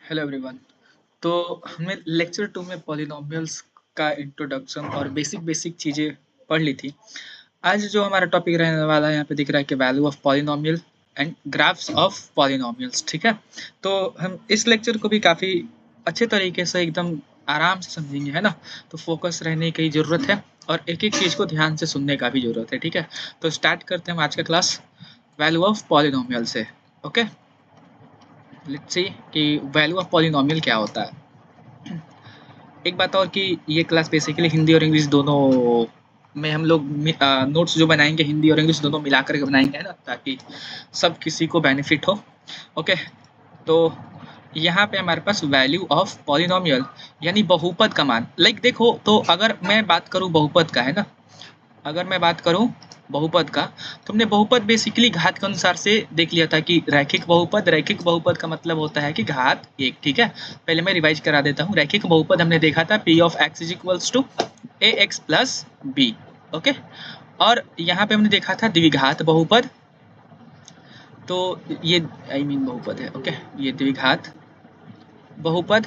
Hello everyone. तो हमने lecture 2 में पॉलिनोमियल्स का इंट्रोडक्शन और बेसिक बेसिक चीज़ें पढ़ ली थी। आज जो हमारा टॉपिक रहने वाला है यहाँ पे दिख रहा है कि value of polynomial and graphs of polynomials. ठीक है, तो हम इस लेक्चर को भी काफ़ी अच्छे तरीके से एकदम आराम से समझेंगे, है ना। तो फोकस रहने की ज़रूरत है और एक एक चीज़ को ध्यान से सुनने का भी ज़रूरत है। ठीक है, तो स्टार्ट करते हैं हम आज का क्लास वैल्यू ऑफ पॉलिनोमियल से। ओके, लेट्स सी कि वैल्यू ऑफ पॉलिनोमियल क्या होता है। एक बात और कि ये क्लास बेसिकली हिंदी और इंग्लिश दोनों में हम लोग नोट्स जो बनाएंगे हिंदी और इंग्लिश दोनों मिला करके बनाएंगे, है ना, ताकि सब किसी को बेनिफिट हो। ओके, तो यहाँ पे हमारे पास वैल्यू ऑफ पॉलिनोमियल यानी बहुपद का मान। देखो, तो अगर मैं बात करूँ बहुपद का, है ना, अगर मैं बात करूं बहुपद का, तो हमने बहुपद बेसिकली घात के अनुसार से देख लिया था कि रैखिक बहुपद का मतलब होता है कि घात एक। ठीक है, पहले मैं रिवाइज करा देता हूं। रैखिक बहुपद हमने देखा था P of x is equals to A X plus B. Okay, और यहाँ पे हमने देखा था द्विघात बहुपद। तो ये बहुपद है। ओके, ये द्विघात बहुपद।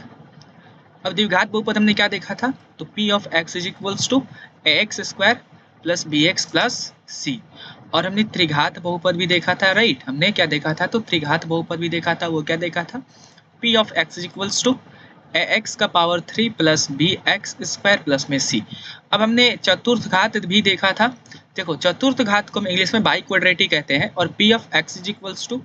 अब द्विघात बहुपद हमने क्या देखा था, तो P of x is equals to A x square plus B x plus C. और हमने त्रिघात बहुपद भी देखा था, राइट। हमने क्या देखा था, तो त्रिघात बहुपद भी देखा था। वो क्या देखा था, P of x is equals to A X का power 3 plus B X square plus में सी। अब हमने चतुर्थ घात भी देखा था। देखो, चतुर्थ घात को हम इंग्लिश में बाई क्वाड्रेटिक कहते हैं। और P of x is equals to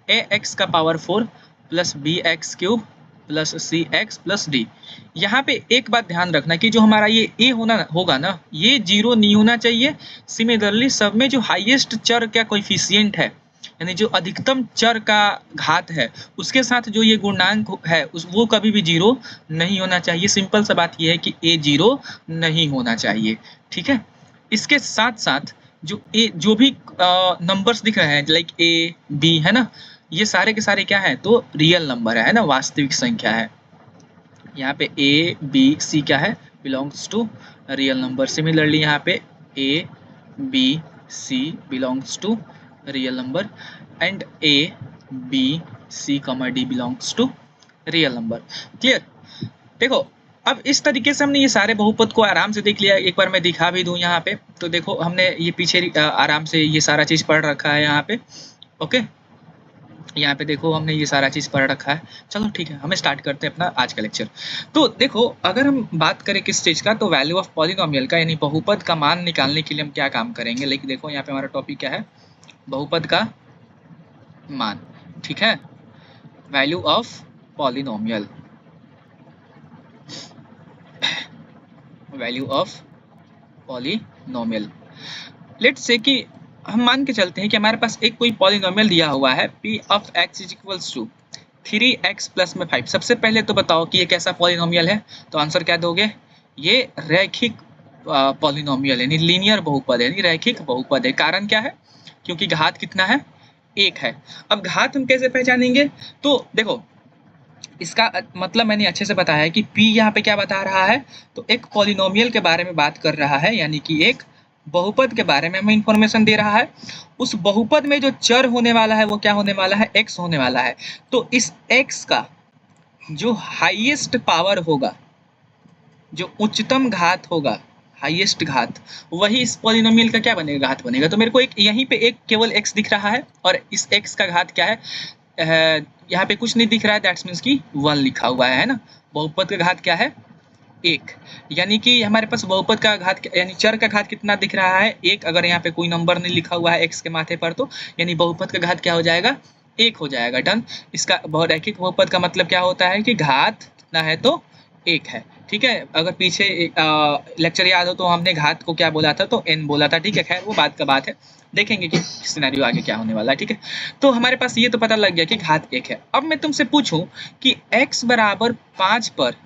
A X का power 4 plus B X cube plus C X plus D. यहाँ पे एक बात ध्यान रखना कि जो हमारा ये ए होगा ना, ये जीरो नहीं होना चाहिए। सिमिलरली सब में जो हाईएस्ट चर का कोएफिशिएंट है, यानी जो अधिकतम चर का घात है, उसके साथ जो ये गुणांक है वो कभी भी जीरो नहीं होना चाहिए। सिंपल सा बात ये है कि ए जीरो नहीं होना चाहिए। ठीक है, इसके साथ साथ जो भी नंबर्स दिख रहे हैं लाइक ए बी, है ना, ये सारे के सारे क्या है, तो रियल नंबर है ना, वास्तविक संख्या है। यहाँ पे ए बी सी क्या है, belongs to real number. Similarly यहाँ पे A B C belongs to real number and A B C comma D belongs to real number. Clear. देखो, अब इस तरीके से हमने ये सारे बहुपद को आराम से देख लिया। एक बार मैं दिखा भी दूं यहाँ पे, तो देखो हमने ये पीछे आराम से ये सारा चीज पढ़ रखा है यहाँ पे। ओके, यहाँ पे देखो हमने ये सारा चीज़ पढ़ रखा है। चलो ठीक है, हमें स्टार्ट करते हैं अपना आज का लेक्चर। तो देखो, अगर हम बात करें किस चीज़ का, तो वैल्यू ऑफ पॉलिनोमियल का यानी बहुपद का मान निकालने के लिए हम क्या काम करेंगे। लेकिन देखो यहाँ पे हमारा टॉपिक क्या है, बहुपद का मान। ठीक है, value of polynomial, value of polynomial. Let's say कि हम मान के चलते हैं कि हमारे पास एक कोई पॉलिनोमियल दिया हुआ है p of x is equals to 3x plus में 5। सबसे पहले तो बताओ कि ये कैसा पॉलिनोमियल है, तो आंसर क्या दोगे, ये रैखिक पॉलिनोमियल यानी लीनियर बहुपद है, यानी रैखिक बहुपद है। कारण क्या है, क्योंकि घात कितना है, एक है। अब घात हम कैसे पहचानेंगे, तो देखो इसका मतलब मैंने अच्छे से बताया है कि P यहाँ पे क्या बता रहा है, तो एक पॉलिनोमियल के बारे में बात कर रहा है, यानी कि एक बहुपद के बारे में हमें इंफॉर्मेशन दे रहा है। उस बहुपद में जो चर होने वाला है वो क्या होने वाला है, x होने वाला है। तो इस x का जो हाईएस्ट पावर होगा, जो उच्चतम घात होगा, हाईएस्ट घात, वही इस पॉलिनोमियल का क्या बनेगा, घात बनेगा। तो मेरे को एक यहीं पे एक केवल x दिख रहा है और इस x का घात क्या है, यहाँ पे कुछ नहीं दिख रहा है, दैट्स मीन्स कि 1 लिखा हुआ है ना। बहुपद का घात क्या है, एक, यानी कि हमारे पास बहुपद का घात यानी चर का घात कितना दिख रहा है, एक। अगर यहाँ पे कोई नंबर नहीं लिखा हुआ है x के माथे पर, तो यानी बहुपद का घात क्या हो जाएगा, एक हो जाएगा। डन। इसका रैखिक बहुपद का मतलब क्या होता है कि घात कितना है, तो एक है। ठीक है, अगर पीछे लेक्चर याद हो तो हमने घात को क्या बोला था, तो n बोला था। ठीक है, खैर वो बात का बात है, देखेंगे कि सिनेरियो आगे क्या होने वाला है। ठीक है, तो हमारे पास ये तो पता लग गया कि घात एक है। अब मैं तुमसे पूछूं कि x बराबर 5 पर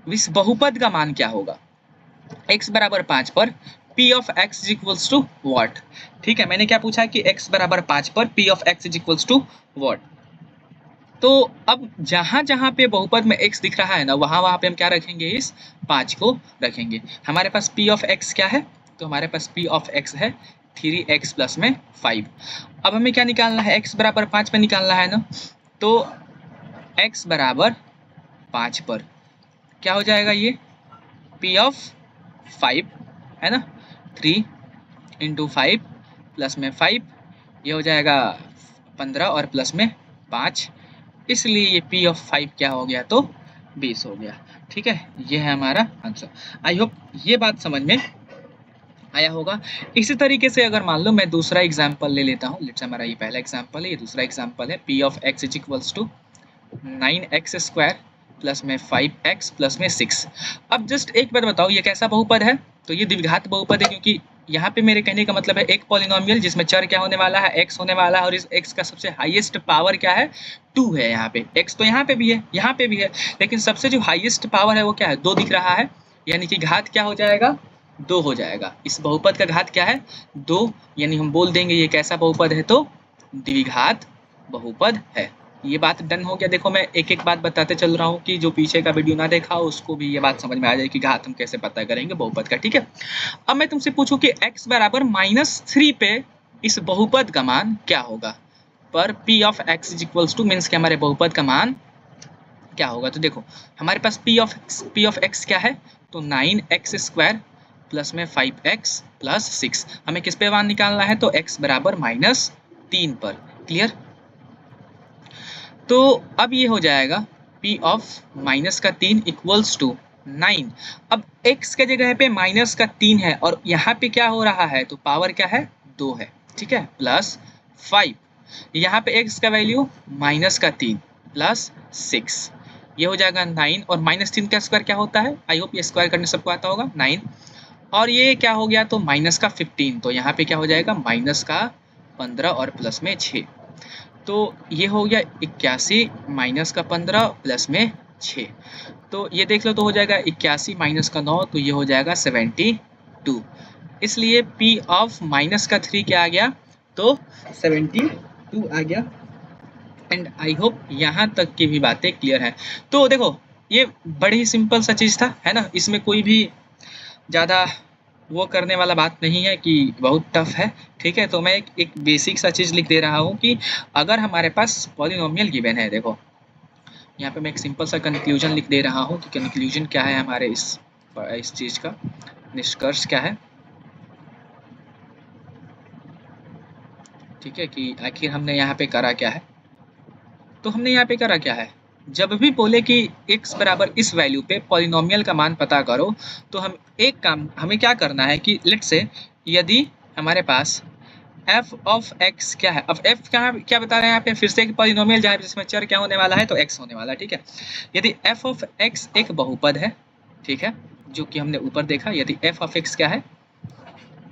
इस बहुपद का मान क्या होगा। x बराबर 5 पर p of x is equals to what. ठीक है, मैंने क्या पूछा कि x बराबर 5 पर p of x is equals to what. तो अब जहां जहां पे बहुपद में x दिख रहा है ना, वहां वहां पे हम क्या रखेंगे, इस 5 को रखेंगे। हमारे पास p ऑफ x क्या है, तो हमारे पास p ऑफ x है 3x प्लस में 5। अब हमें क्या निकालना है, x बराबर 5 पे निकालना है ना, तो x बराबर 5 पर क्या हो जाएगा, ये P ऑफ 5 है ना, 3 इंटू 5 प्लस में 5, ये हो जाएगा 15 और प्लस में 5, इसलिए ये P ऑफ 5 क्या हो गया, तो 20 हो गया। ठीक है, ये है हमारा आंसर। आई होप ये बात समझ में आया होगा। इसी तरीके से अगर मान लो मैं दूसरा एग्जाम्पल ले लेता हूँ, लेट्स हमारा ये पहला एग्जाम्पल है, ये दूसरा एग्जाम्पल है, P of x is equals to 9x square plus में 5x प्लस में 6। अब जस्ट एक बार बताओ, ये कैसा बहुपद है, तो ये द्विघात बहुपद है, क्योंकि यहाँ पे मेरे कहने का मतलब है एक पॉलिनोमियल जिसमें चर क्या होने वाला है, x होने वाला है, और इस x का सबसे हाईएस्ट पावर क्या है, 2 है। यहाँ पे x तो यहाँ पे भी है, यहाँ पे भी है, लेकिन सबसे जो हाईएस्ट पावर है वो क्या है, 2 दिख रहा है, यानी कि घात क्या हो जाएगा, 2 हो जाएगा। इस बहुपद का घात क्या है, 2, यानी हम बोल देंगे ये कैसा बहुपद है, तो द्विघात बहुपद है। ये बात डन हो गया। देखो मैं एक एक बात बताते चल रहा हूँ कि जो पीछे का वीडियो ना देखा हो उसको भी ये बात समझ में आ जाए कि घात हम कैसे पता करेंगे बहुपद का। ठीक है, अब मैं तुमसे पूछूं कि x बराबर -3 पे इस बहुपद का मान क्या होगा, पर P of x is equals two means कि हमारे बहुपद का मान क्या होगा। तो देखो हमारे पास P ऑफ x क्या है, तो 9x स्क्वायर प्लस में 5x प्लस 6। हमें किस पे मान निकालना है, तो x बराबर -3 पर। क्लियर, तो अब ये हो जाएगा P ऑफ माइनस का 3 इक्वल्स टू 9। अब x के जगह पे माइनस का 3 है और यहाँ पे क्या हो रहा है, तो पावर क्या है, 2 है। ठीक है, प्लस 5, यहाँ पे x का वैल्यू माइनस का 3 प्लस 6, ये हो जाएगा 9, और -3 का स्क्वायर क्या होता है, आई होप ये स्क्वायर करने सबको आता होगा, 9, और ये क्या हो गया, तो माइनस का 15, तो यहाँ पे क्या हो जाएगा, माइनस का 15 और प्लस में 6, तो ये हो गया 81 माइनस का 15 प्लस में 6, तो ये देख लो, तो हो जाएगा 81 माइनस का 9, तो ये हो जाएगा 72। इसलिए P ऑफ माइनस का 3 क्या आ गया, तो 72 आ गया। एंड आई होप यहाँ तक की भी बातें क्लियर है। तो देखो ये बड़ी ही सिंपल सा चीज़ था, है ना, इसमें कोई भी ज़्यादा वो करने वाला बात नहीं है कि बहुत टफ है। ठीक है, तो मैं एक बेसिक सा चीज़ लिख दे रहा हूँ कि अगर हमारे पास पॉलिनोमियल गिवन है, देखो यहाँ पे मैं एक सिंपल सा कंक्लूजन लिख दे रहा हूँ कि कंक्लूजन क्या है हमारे इस चीज़ का, निष्कर्ष क्या है। ठीक है, कि आखिर हमने यहाँ पे करा क्या है, तो हमने यहाँ पे करा क्या है, जब भी बोले कि x बराबर इस वैल्यू पे पॉलिनोमियल का मान पता करो, तो हम एक काम हमें क्या करना है कि लेट्स से यदि हमारे पास f ऑफ x क्या है, अब f कहाँ क्या बता रहे हैं यहाँ पे, फिर से एक पॉलिनोमियल जहाँ जिसमें चर क्या होने वाला है, तो x होने वाला है। ठीक है, यदि f ऑफ x एक बहुपद है, ठीक है, जो कि हमने ऊपर देखा, यदि f ऑफ x क्या है,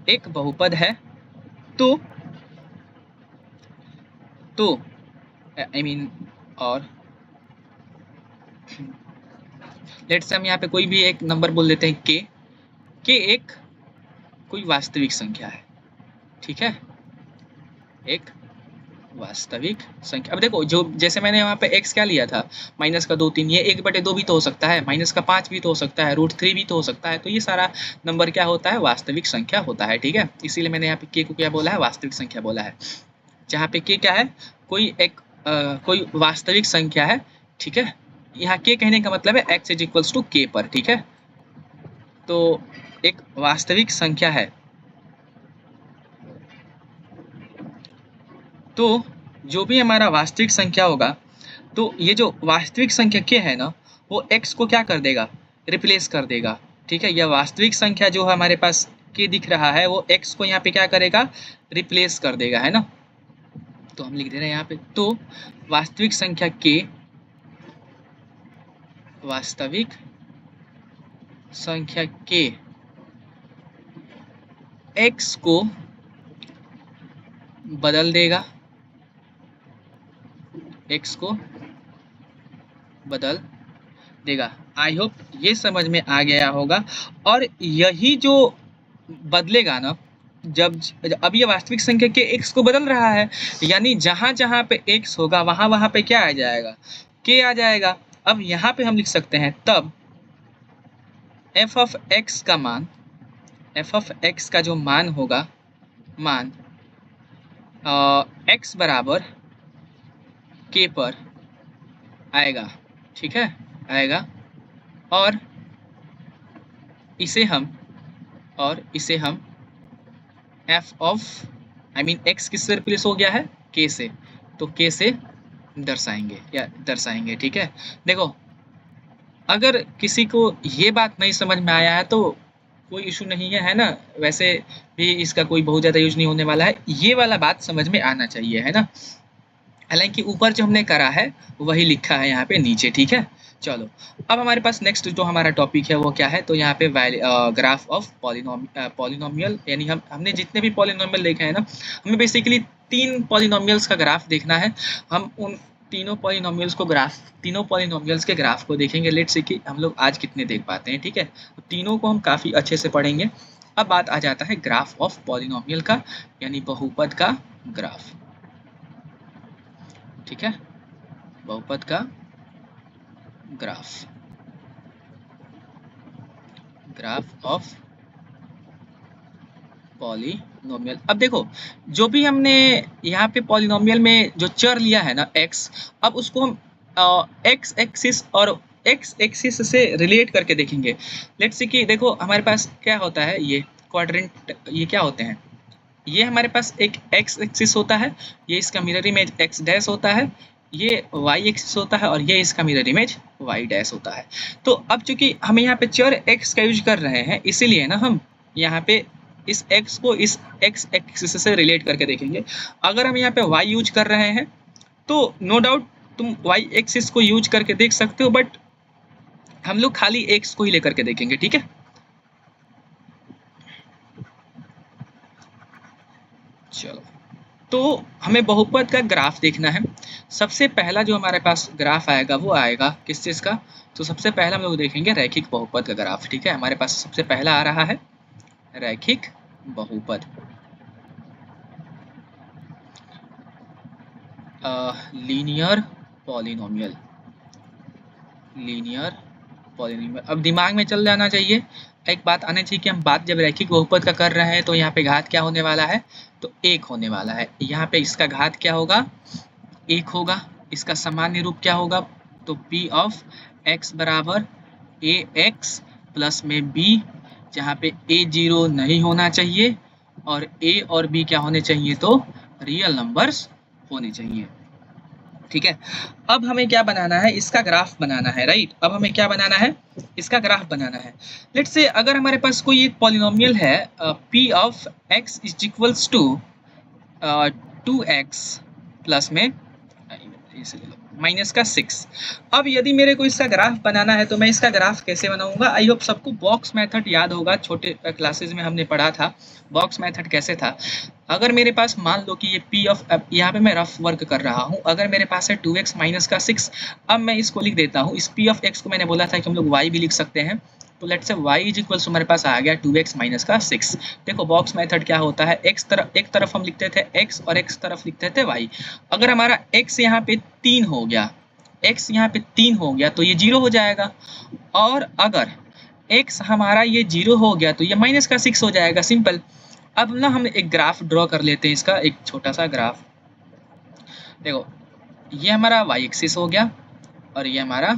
एक बहुपद है, तो आई मीन और लेट्स से हम यहाँ पे कोई भी एक नंबर बोल देते हैं k एक कोई वास्तविक संख्या है। ठीक है, एक वास्तविक संख्या। अब देखो जो जैसे मैंने यहाँ पे x क्या लिया था, माइनस का 2 3, ये 1/2 भी तो हो सकता है, माइनस का 5 भी तो हो सकता है, √3 भी तो हो सकता है, तो ये सारा नंबर क्या होता है, वास्तविक संख्या होता है। ठीक है, इसीलिए मैंने यहाँ पे k को क्या बोला है, वास्तविक संख्या बोला है, जहाँ पे k क्या है, कोई एक कोई वास्तविक संख्या है। ठीक है, यहाँ k कहने का मतलब है x is equals to k पर। ठीक है, तो एक वास्तविक संख्या है, तो जो भी हमारा वास्तविक संख्या होगा, तो ये जो वास्तविक संख्या k है ना, वो x को क्या कर देगा, रिप्लेस कर देगा। ठीक है, यह वास्तविक संख्या जो हमारे पास k दिख रहा है, वो x को यहाँ पे क्या करेगा, रिप्लेस कर देगा, है ना। तो हम लिख दे रहे हैं यहाँ पे, तो वास्तविक संख्या k, वास्तविक संख्या k x को बदल देगा, x को बदल देगा। आई होप ये समझ में आ गया होगा। और यही जो बदलेगा ना, जब अब ये वास्तविक संख्या के x को बदल रहा है, यानी जहां जहां पे x होगा वहां वहां पे क्या आ जाएगा, k आ जाएगा। अब यहाँ पे हम लिख सकते हैं, तब f ऑफ x का मान, f ऑफ x का जो मान होगा, मान x बराबर k पर आएगा। ठीक है, आएगा, और इसे हम एफ ऑफ एक्स किससे रिप्लेस हो गया है, के से, तो के से दर्शाएंगे। ठीक है, देखो अगर किसी को ये बात नहीं समझ में आया है तो कोई इशू नहीं है ना, वैसे भी इसका कोई बहुत ज़्यादा यूज नहीं होने वाला है, ये वाला बात समझ में आना चाहिए, है ना। हालांकि ऊपर जो हमने करा है वही लिखा है यहाँ पे नीचे। ठीक है, चलो अब हमारे पास नेक्स्ट जो हमारा टॉपिक है वो क्या है, तो यहाँ पे ग्राफ ऑफ पॉलिनोमियल, यानी हमने जितने भी पॉलिनोमियल देखे हैं ना, हमें बेसिकली 3 पॉलिनोमियल्स का ग्राफ देखना है। हम उन तीनों पॉलिनोमियल्स के ग्राफ को देखेंगे। लेट्स सी कि हम लोग आज कितने देख पाते हैं। ठीक है, तो तीनों को हम काफ़ी अच्छे से पढ़ेंगे। अब बात आ जाता है ग्राफ ऑफ पॉलिनोमियल का, यानी बहुपद का ग्राफ। ठीक है, बहुपद का ग्राफ ऑफ पॉलिनोमियल। अब देखो, जो भी हमने यहाँ पे पॉलिनोमियल में जो चर लिया है ना x, अब उसको हम x एक्सिस और x एक्सिस से रिलेट करके देखेंगे। लेट्स सी कि देखो हमारे पास क्या होता है, ये क्वाड्रेंट, ये क्या होते हैं, ये हमारे पास एक x एक्सिस होता है, ये इसका मिरर इमेज x डैश होता है, ये y एक्सिस होता है, और ये इसका मिरर इमेज y डैश होता है। तो अब चूंकि हम यहाँ पे चर x का यूज कर रहे हैं, इसीलिए ना हम यहाँ पे इस x को इस x एक्सिस से रिलेट करके देखेंगे। अगर हम यहाँ पे y यूज कर रहे हैं तो नो डाउट तुम y एक्सिस को यूज करके देख सकते हो, बट हम लोग खाली x को ही लेकर के देखेंगे। ठीक है, चलो तो हमें बहुपद का ग्राफ देखना है। सबसे पहला जो हमारे पास ग्राफ आएगा वो आएगा किस चीज़ का, तो सबसे पहला हम लोग देखेंगे रैखिक बहुपद का ग्राफ। ठीक है, हमारे पास सबसे पहला आ रहा है रैखिक बहुपद, लीनियर पॉलिनोमियल। अब दिमाग में चल जाना चाहिए, एक बात आना चाहिए कि हम बात जब रैखिक बहुपद का कर रहे हैं तो यहाँ पे घात क्या होने वाला है, तो 1 होने वाला है। यहाँ पे इसका घात क्या होगा, 1 होगा। इसका सामान्य रूप क्या होगा, तो p ऑफ x बराबर ए एक्स प्लस में b, जहाँ पे a 0 नहीं होना चाहिए और a और b क्या होने चाहिए, तो रियल नंबर्स होने चाहिए। ठीक है, अब हमें क्या बनाना है, इसका ग्राफ बनाना है। राइट, अब हमें क्या बनाना है, इसका ग्राफ बनाना है। लेट्स से अगर हमारे पास कोई एक पॉलिनोमियल है p of x is equals to 2x plus में -6। अब यदि मेरे को इसका ग्राफ बनाना है तो मैं इसका ग्राफ कैसे बनाऊंगा। आई होप सबको बॉक्स मेथड याद होगा, छोटे क्लासेस में हमने पढ़ा था बॉक्स मेथड कैसे था। अगर मेरे पास मान लो कि ये p ऑफ, यहाँ पे मैं रफ वर्क कर रहा हूँ, अगर मेरे पास है 2x - 6, अब मैं इसको लिख देता हूँ। इस p ऑफ x को मैंने बोला था कि हम लोग y भी लिख सकते हैं, तो let's say y is equals हमारे पास आ गया 2x - 6। देखो बॉक्स मेथड क्या होता है, एक तरफ हम लिखते थे x और एक तरफ लिखते थे y। अगर हमारा x यहाँ पे 3 हो गया, x यहाँ पे 3 हो गया तो ये 0 हो जाएगा, और अगर x हमारा ये 0 हो गया तो ये -6 हो जाएगा, सिंपल। अब ना हम एक ग्राफ ड्रॉ कर लेते हैं, इसका एक छोटा सा ग्राफ। देखो ये हमारा y एक्सिस हो गया और ये हमारा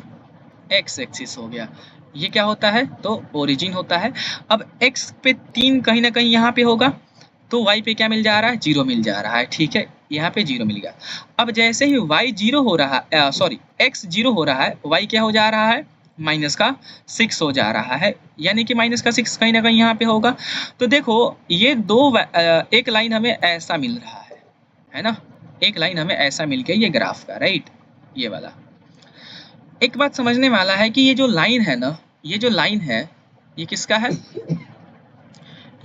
x एक्सिस हो गया। ये क्या होता है, तो ओरिजिन होता है। अब x पे 3 कहीं ना कहीं यहाँ पे होगा, तो y पे क्या मिल जा रहा है, 0 मिल जा रहा है। ठीक है, यहाँ पे 0 मिल गया। अब जैसे ही y 0 हो रहा है, सॉरी x 0 हो रहा है, y क्या हो जा रहा है, -6 हो जा रहा है, यानी कि -6 कहीं ना कहीं यहाँ पे होगा। तो देखो ये एक लाइन हमें ऐसा मिल रहा है ना, एक लाइन हमें ऐसा मिल गया ये ग्राफ का। राइट, ये वाला एक बात समझने वाला है कि ये जो लाइन है ना, ये जो लाइन है ये किसका है,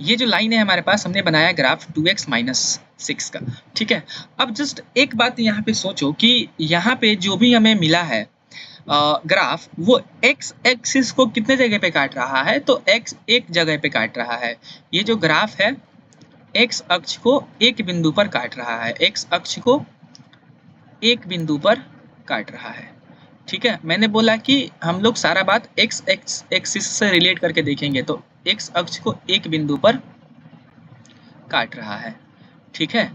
ये जो लाइन है हमारे पास हमने बनाया ग्राफ 2x - 6 का। ठीक है, अब जस्ट एक बात यहाँ पे सोचो कि यहाँ पे जो भी हमें मिला है ग्राफ, वो x एक्सिस को कितने जगह पे काट रहा है, तो x एक जगह पे काट रहा है। ये जो ग्राफ है x अक्ष को एक बिंदु पर काट रहा है, x अक्ष को एक बिंदु पर काट रहा है। ठीक है, मैंने बोला कि हम लोग सारा बात x एक्सिस से रिलेट करके देखेंगे, तो x अक्ष को एक बिंदु पर काट रहा है। ठीक है,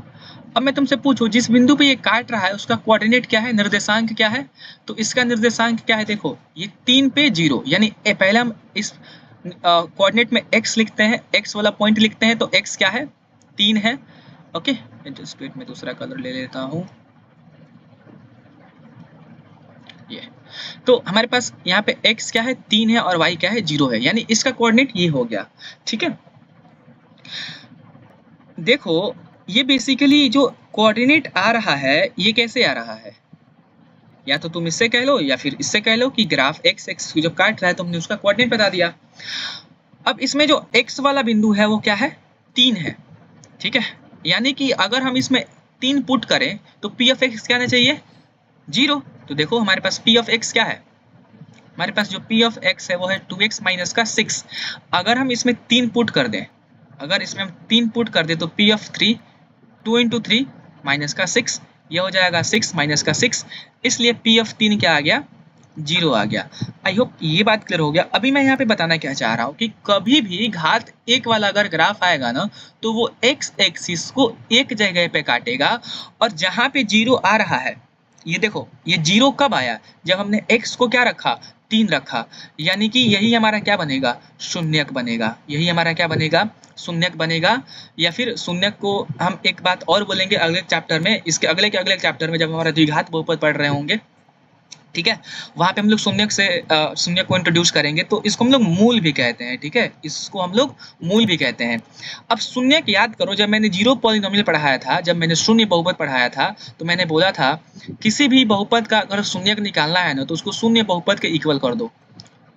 अब मैं तुमसे पूछूं जिस बिंदु पे ये काट रहा है उसका कोऑर्डिनेट क्या है, निर्देशांक क्या है? तो इसका निर्देशांक क्या है, देखो ये 3 पे 0, यानी पहले हम इस कोऑर्डिनेट में x लिखते हैं, x वाला पॉइंट लिखते हैं, तो x क्या है, 3 है। ओके, जस्ट वेट में दूसरा कलर ले लेता हूँ, ये। तो हमारे पास यहाँ पे x क्या है, 3 है, और y क्या है, 0 है, यानी इसका कोऑर्डिनेट ये हो गया। ठीक है, देखो ये बेसिकली जो कोऑर्डिनेट आ रहा है ये कैसे आ रहा है, या तो तुम इससे कह लो या फिर इससे कह लो कि ग्राफ x एक्स जो काट रहा है तो हमने उसका कोऑर्डिनेट बता दिया। अब इसमें जो x वाला बिंदु है वो क्या है, 3 है। ठीक है, यानी कि अगर हम इसमें 3 पुट करें तो p ऑफ x क्या आना चाहिए, 0। तो देखो हमारे पास p ऑफ x क्या है, हमारे पास जो p ऑफ x है वो है 2x माइनस का 6। अगर हम इसमें 3 पुट कर दें, अगर इसमें हम 3 पुट कर दें तो p ऑफ 3 2 इंटू 3 माइनस का 6, ये हो जाएगा 6 माइनस का 6, इसलिए p ऑफ 3 क्या आ गया, 0 आ गया। आई होप ये बात क्लियर हो गया। अभी मैं यहाँ पे बताना क्या चाह रहा हूँ कि कभी भी घात 1 वाला अगर ग्राफ आएगा ना तो वो x एक्सिस को एक जगह पे काटेगा, और जहाँ पे 0 आ रहा है, ये देखो ये 0 कब आया, जब हमने x को क्या रखा, 3 रखा, यानी कि यही हमारा क्या बनेगा, शून्यक बनेगा, यही हमारा क्या बनेगा, शून्यक बनेगा। या फिर शून्यक को हम एक बात और बोलेंगे अगले चैप्टर में, इसके अगले के अगले चैप्टर में जब हमारा द्विघात बहुपद पढ़ रहे होंगे, ठीक है, वहां पे हम लोग शून्यक से शून्यक को इंट्रोड्यूस करेंगे, तो इसको हम लोग मूल भी कहते हैं। ठीक है, इसको हम लोग मूल भी कहते हैं। अब शून्यक याद करो, जब मैंने जीरो पॉलिनोमियल पढ़ाया था, जब मैंने शून्य बहुपद पढ़ाया था, तो मैंने बोला था किसी भी बहुपद का अगर शून्यक निकालना है ना तो उसको शून्य बहुपद के इक्वल कर दो।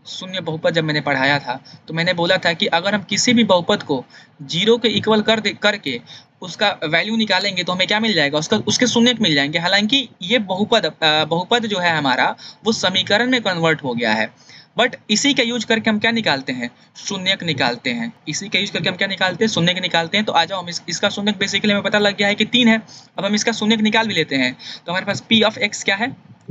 शून्य बहुपद जब मैंने पढ़ाया था तो मैंने बोला था कि अगर हम किसी भी बहुपद को 0 के इक्वल करके उसका वैल्यू निकालेंगे तो हमें क्या मिल जाएगा, उसके शून्यक मिल जाएंगे। हालांकि ये बहुपद जो है हमारा वो समीकरण में कन्वर्ट हो गया है, बट इसी का यूज करके हम क्या निकालते हैं, शून्यक निकालते हैं। इसी का यूज करके हम क्या निकालते हैं, शून्यक निकालते हैं। तो आ जाओ, हम इसका शून्यक बेसिकली हमें पता लग गया है कि 3 है। अब हम इसका शून्यक निकाल भी लेते हैं। तो हमारे पास p ऑफ x क्या है,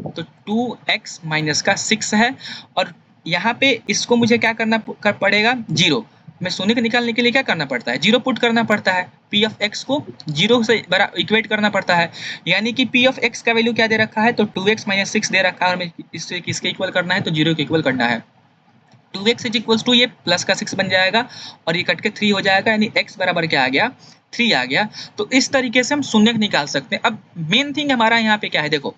तो 2x माइनस का 6 है, और यहाँ पे इसको मुझे क्या करना पड़ेगा, 0। मैं शून्यक निकालने के लिए क्या करना पड़ता है, 0 पुट करना पड़ता है, p ऑफ x को 0 से बड़ा इक्वेट करना पड़ता है। यानी कि p ऑफ x का वैल्यू क्या दे रखा है, तो 2x माइनस 6 दे रखा है, और हमें इससे किसके इक्वल करना है, तो 0 के इक्वल करना है। 2x इज इक्वल्स टू ये प्लस का 6 बन जाएगा, और ये कट के 3 हो जाएगा, यानी x बराबर क्या आ गया, 3 आ गया। तो इस तरीके से हम शून्यक निकाल सकते हैं। अब मेन थिंग हमारा यहाँ पे क्या है, देखो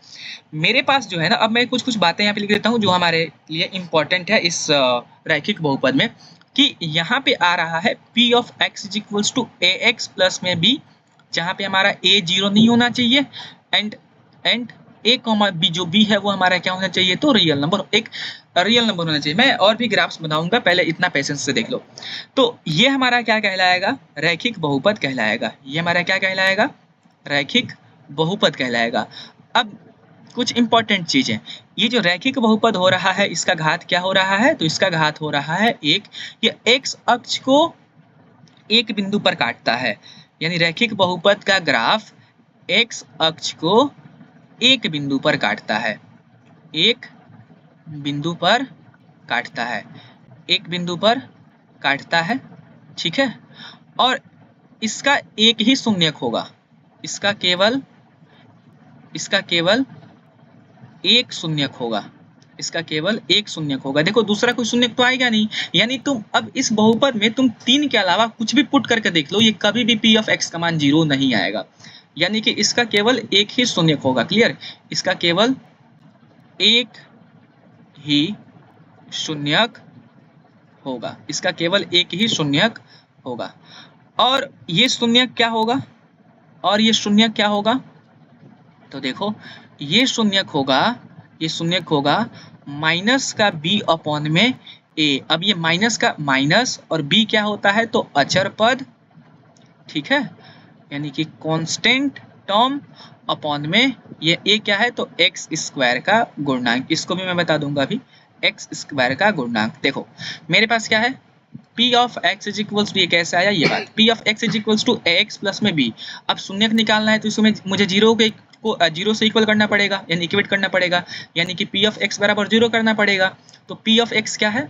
मेरे पास जो है ना, अब मैं कुछ बातें यहाँ पे लिख देता हूँ जो हमारे लिए इंपॉर्टेंट है इस रैखिक बहुपद में, कि यहाँ पे आ रहा है p of x is equals to ax plus में b, जहाँ पे हमारा a 0 नहीं होना चाहिए, एंड a कॉमा b जो b है वो हमारा क्या होना चाहिए, तो रियल नंबर, एक रियल नंबर होना चाहिए। मैं और भी ग्राफ्स बनाऊंगा, पहले इतना पेशेंस से देख लो। तो ये हमारा क्या कहलाएगा, रैखिक बहुपद कहलाएगा। ये हमारा क्या कहलाएगा, रैखिक बहुपद कहलाएगा। अब कुछ इंपॉर्टेंट चीजें, ये जो रैखिक बहुपद हो रहा है इसका घात क्या हो रहा है, तो इसका घात हो रहा है 1। ये x अक्ष को एक बिंदु पर काटता है, यानी रैखिक बहुपद का ग्राफ x अक्ष को एक बिंदु पर काटता है, एक बिंदु पर काटता है, एक बिंदु पर काटता है। ठीक है, और इसका एक ही शून्यक होगा, इसका केवल एक शून्यक होगा, इसका केवल एक शून्यक होगा। देखो दूसरा कोई शून्यक तो आएगा नहीं, यानी तुम अब इस बहुपद में तुम 3 के अलावा कुछ भी पुट करके देख लो, ये कभी भी p ऑफ x का मान 0 नहीं आएगा, यानी कि इसका केवल एक ही शून्यक होगा। क्लियर, इसका केवल एक ही शून्यक होगा, इसका केवल एक ही शून्यक होगा। और ये शून्यक क्या होगा, और ये शून्यक क्या होगा, तो देखो ये शून्यक होगा माइनस का b अपॉन में a। अब ये माइनस का माइनस और b क्या होता है, तो अचर पद। ठीक है, यानी कि कांस्टेंट टर्म अपॉन में ये a क्या है, तो एक्स स्क्वायर का गुणनांक। इसको भी मैं बता दूंगा अभी, एक्स स्क्वायर का गुणनांक। देखो मेरे पास क्या है, p of x is equals to, ये कैसे आया ये बात, p of x is equals to ax plus में b। अब शून्यक निकालना है तो इसमें मुझे 0 से इक्वल करना पड़ेगा, यानी इक्वेट करना पड़ेगा, यानी कि p ऑफ x बराबर 0 करना पड़ेगा। तो p ऑफ x क्या है,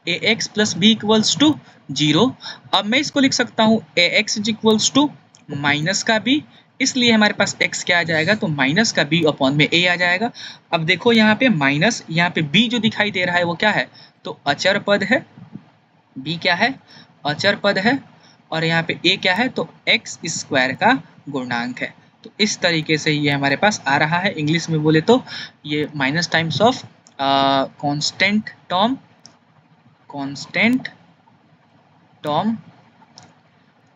ax plus b equals to 0। अब मैं इसको लिख सकता हूँ ax is equals to minus का b इसलिए हमारे पास x क्या आ जाएगा, तो माइनस का b अपॉन में a आ जाएगा। अब देखो यहाँ पे माइनस, यहाँ पे b जो दिखाई दे रहा है वो क्या है, तो अचर पद है। b क्या है, अचर पद है। और यहाँ पे a क्या है, तो x स्क्वायर का गुणांक है। तो इस तरीके से ये हमारे पास आ रहा है। इंग्लिश में बोले तो ये minus times of constant term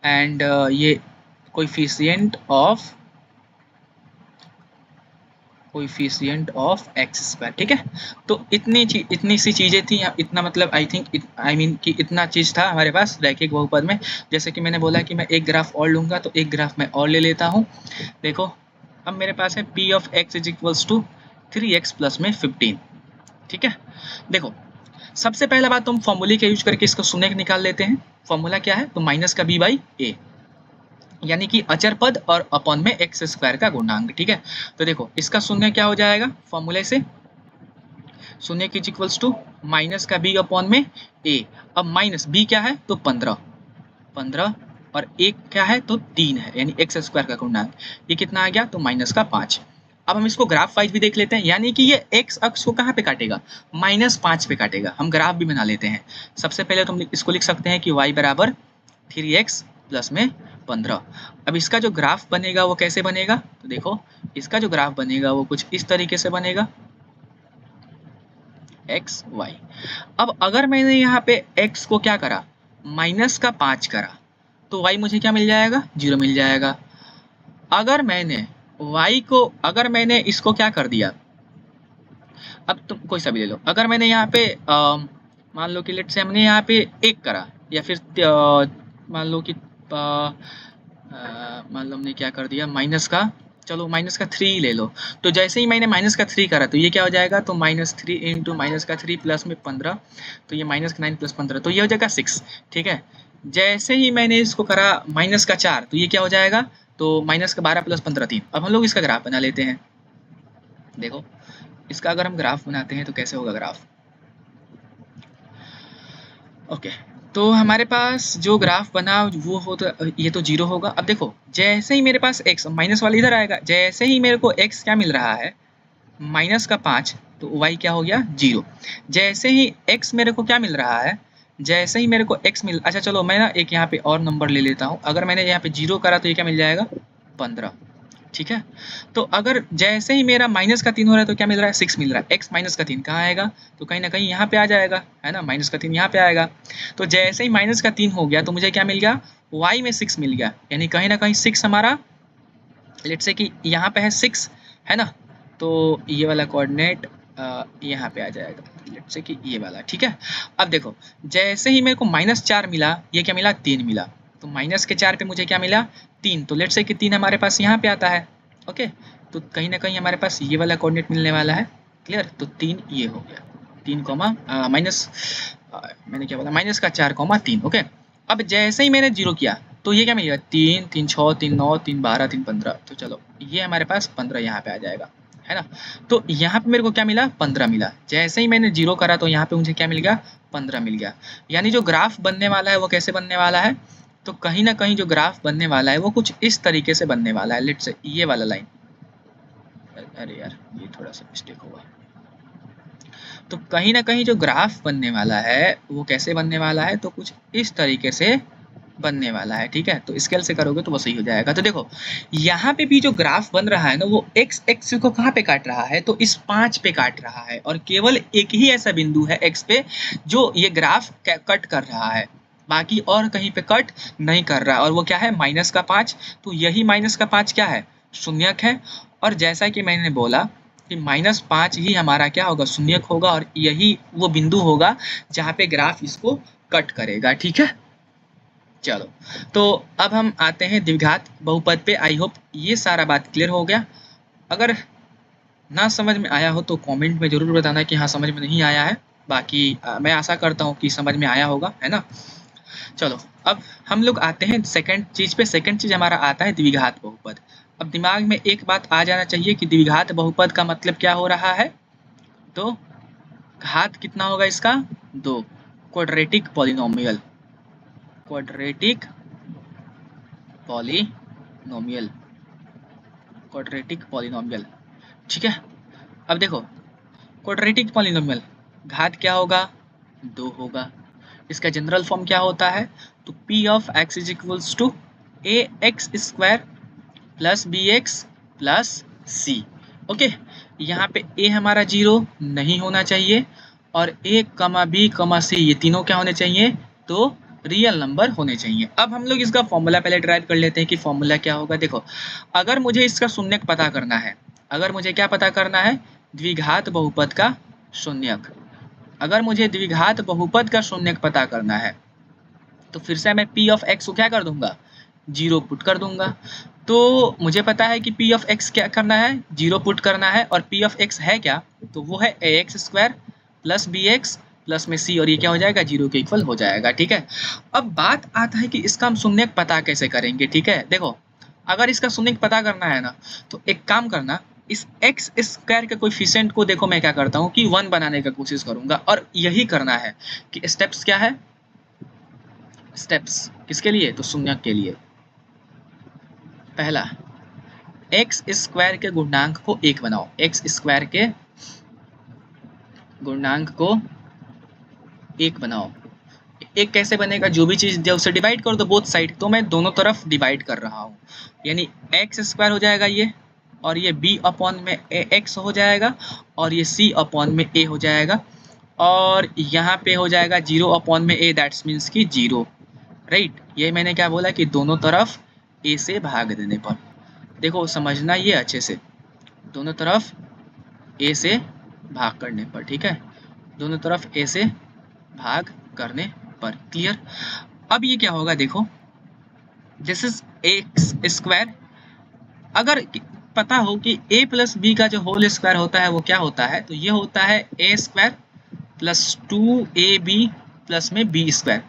and ये कोइफिशिएंट ऑफ एक्स स्क्वायर। ठीक है, तो इतनी सी चीजें थी, इतना मतलब आई मीन कि इतना चीज था हमारे पास रैखिक बहुपद में। जैसे कि मैंने बोला कि मैं एक ग्राफ और लूंगा, तो एक ग्राफ मैं और ले लेता हूँ। देखो अब मेरे पास है p of x is equals to 3x plus में 15। ठीक है, देखो सबसे पहला बात तो हम फॉर्मूले का यूज करके इसको शून्य निकाल लेते हैं। फॉर्मूला क्या है, तो माइनस का b बाई ए, यानी कि अचर पद और अपॉन में एक्स स्क्वायर का गुणांक। ठीक है, तो देखो इसका शून्य क्या हो जाएगा फॉर्मूले से, शून्य की इक्वल्स टू माइनस का b अपॉन में a। अब माइनस b क्या है, तो 15 और एक क्या है, तो 3 है, यानी एक्स स्क्वायर का गुणांक। ये कितना आ गया, तो माइनस का 5। अब हम इसको ग्राफ वाइज भी देख लेते हैं, यानी कि ये एक्स अक्ष को कहाँ पे काटेगा, -5 पे काटेगा। हम ग्राफ भी बना लेते हैं। सबसे पहले तो हम इसको लिख सकते हैं कि y बराबर 3x प्लस में 15। अब इसका जो ग्राफ बनेगा वो कैसे बनेगा, तो देखो इसका जो ग्राफ बनेगा वो कुछ इस तरीके से बनेगा, एक्स वाई। अब अगर मैंने यहाँ पे x को क्या करा, -5 करा, तो y मुझे क्या मिल जाएगा, 0 मिल जाएगा। अगर मैंने इसको क्या कर दिया, अब तुम कोई सा भी ले लो, अगर मैंने यहाँ पे मान लो कि लेट से हमने यहाँ पे 1 करा, या फिर मान लो कि मान लो हमने क्या कर दिया, माइनस का 3 ले लो। तो जैसे ही मैंने माइनस का 3 करा, तो ये क्या हो जाएगा, तो -3 इंटू माइनस का 3 प्लस में 15, तो ये माइनस का 9 प्लस 15, तो ये हो जाएगा 6। ठीक है, जैसे ही मैंने इसको करा माइनस का 4, तो ये क्या हो जाएगा, तो माइनस का 12 प्लस 15 3। अब हम लोग इसका ग्राफ बना लेते हैं। देखो इसका अगर हम ग्राफ बनाते हैं तो कैसे होगा ग्राफ, ओके। तो हमारे पास जो ग्राफ बना वो हो, तो ये तो 0 होगा। अब देखो जैसे ही मेरे पास x माइनस वाला इधर आएगा, जैसे ही मेरे को x क्या मिल रहा है, -5, तो y क्या हो गया, 0। जैसे ही x मेरे को क्या मिल रहा है, जैसे ही मेरे को x मिल, अच्छा चलो मैं ना एक यहाँ पे और नंबर ले लेता हूँ। अगर मैंने यहाँ पे 0 करा तो ये क्या मिल जाएगा, 15। ठीक है, तो अगर जैसे ही मेरा -3 हो रहा है तो क्या मिल रहा है, 6 मिल रहा है। x -3 कहाँ आएगा, तो कहीं ना कहीं यहाँ पे आ जाएगा, है ना, -3 यहाँ पे आएगा। तो जैसे ही -3 हो गया तो मुझे क्या मिल गया, y में 6 मिल गया, यानी कहीं ना कहीं 6 हमारा, लेट से कि यहाँ पे है 6, है ना, तो ये वाला कोऑर्डिनेट यहाँ पे आ जाएगा, लेट से कि ये वाला। ठीक है, अब देखो जैसे ही मेरे को -4 मिला, ये क्या मिला, 3 मिला, तो माइनस के 4 पे मुझे क्या मिला, 3, तो लेट से कि 3 हमारे पास यहाँ पे आता है। ओके, तो कहीं ना कहीं हमारे पास ये वाला कोऑर्डिनेट मिलने वाला है। क्लियर, तो 3 ये हो गया, 3 कॉमा माइनस, मैंने क्या बोला, माइनस का 4 कॉमा 3। ओके, अब जैसे ही मैंने 0 किया तो ये क्या मिलेगा, 3 3 6 3 9 3 12 3 15, तो चलो ये हमारे पास 15 यहाँ पे आ जाएगा, है ना। तो यहाँ पे मेरे को क्या मिला, 15 मिला। जैसे ही मैंने 0 करा तो यहाँ पे मुझे क्या मिल गया, 15 मिल गया। यानी जो ग्राफ बनने वाला है वो कैसे बनने वाला है, तो कहीं ना कहीं जो ग्राफ बनने वाला है वो कुछ इस तरीके से बनने वाला है। लेट से ये वाला लाइन, अरे यार ये थोड़ा सा मिस्टेक हुआ। तो कहीं ना कहीं जो ग्राफ बनने वाला है वो कैसे बनने वाला है, तो कुछ इस तरीके से बनने वाला है। ठीक है, तो स्केल से करोगे तो वो सही हो जाएगा। तो देखो यहाँ पे भी जो ग्राफ बन रहा है ना, वो x एक्सिस को कहाँ पे काट रहा है, तो इस 5 पे काट रहा है, और केवल एक ही ऐसा बिंदु है x पे जो ये ग्राफ कट कर रहा है, बाकी और कहीं पे कट नहीं कर रहा है। और वो क्या है, -5। तो यही -5 क्या है, शून्यक है। और जैसा कि मैंने बोला कि -5 ही हमारा क्या होगा, शून्यक होगा, और यही वो बिंदु होगा जहाँ पे ग्राफ इसको कट करेगा। ठीक है, चलो तो अब हम आते हैं द्विघात बहुपद पे। आई होप ये सारा बात क्लियर हो गया। अगर ना समझ में आया हो तो कमेंट में जरूर बताना कि हाँ समझ में नहीं आया है। बाकी मैं आशा करता हूँ कि समझ में आया होगा, है ना। चलो अब हम लोग आते हैं सेकंड चीज पे। सेकंड चीज हमारा आता है द्विघात बहुपद। अब दिमाग में एक बात आ जाना चाहिए कि द्विघात बहुपद का मतलब क्या हो रहा है, तो घात कितना होगा इसका, 2, quadratic polynomial, quadratic polynomial. Quadratic polynomial, ठीक है। अब देखो क्वाड्रेटिक पॉलिनोमियल घात क्या होगा, 2 होगा। इसका जनरल फॉर्म क्या होता है, तो p of x is equals to A x square plus B x plus c. Okay, यहाँ पे a हमारा 0 नहीं होना चाहिए और a कमा b कमा c ये तीनों क्या होने चाहिए, तो रियल नंबर होने चाहिए। अब हम लोग इसका फॉर्मूला पहले ड्राइव कर लेते हैं कि फॉर्मूला क्या होगा। देखो अगर मुझे इसका शून्यक पता करना है, अगर मुझे क्या पता करना है, द्विघात बहुपद का शून्यक। अगर मुझे द्विघात बहुपद का शून्यक पता करना है तो फिर से मैं p ऑफ x को क्या कर दूंगा, 0 पुट कर दूंगा। तो मुझे पता है कि p ऑफ x क्या करना है, 0 पुट करना है, और p ऑफ x है क्या, तो वो है ax square plus B x plus में c, और ये क्या हो जाएगा, 0 के इक्वल हो जाएगा, ठीक है। अब बात आता है कि इसका हम शून्यक पता कैसे करेंगे, ठीक है। देखो अगर इसका शून्यक पता करना है ना, तो एक काम करना, इस एक्स स्क्वायर के कोएफिशिएंट को देखो मैं क्या करता हूँ कि 1 बनाने का कोशिश करूंगा, और यही करना है कि स्टेप्स क्या है, स्टेप्स किसके लिए, तो शून्यक के लिए। पहला, एक्स स्क्वायर के गुणांक को 1 बनाओ, एक्स स्क्वायर के गुणांक को 1 बनाओ। एक कैसे बनेगा, जो भी चीज दिया उसे डिवाइड कर दो बोथ साइड, तो मैं दोनों तरफ डिवाइड कर रहा हूँ, यानी एक्स स्क्वायर हो जाएगा ये, और ये b अपॉन में ए एक्स हो जाएगा, और ये c अपॉन में a हो जाएगा, और यहाँ पे हो जाएगा 0 अपॉन में a, दैट्स मीन्स की 0, राइट। ये मैंने क्या बोला कि दोनों तरफ a से भाग देने पर, देखो समझना ये अच्छे से, दोनों तरफ a से भाग करने पर, ठीक है, दोनों तरफ a से भाग करने पर, क्लियर। अब ये क्या होगा, देखो दिस इज एक्स स्क्वायर, अगर पता हो कि a प्लस बी का जो होल स्क्वायर होता है वो क्या होता है, तो ये होता है a square plus 2ab plus में b स्क्वायर।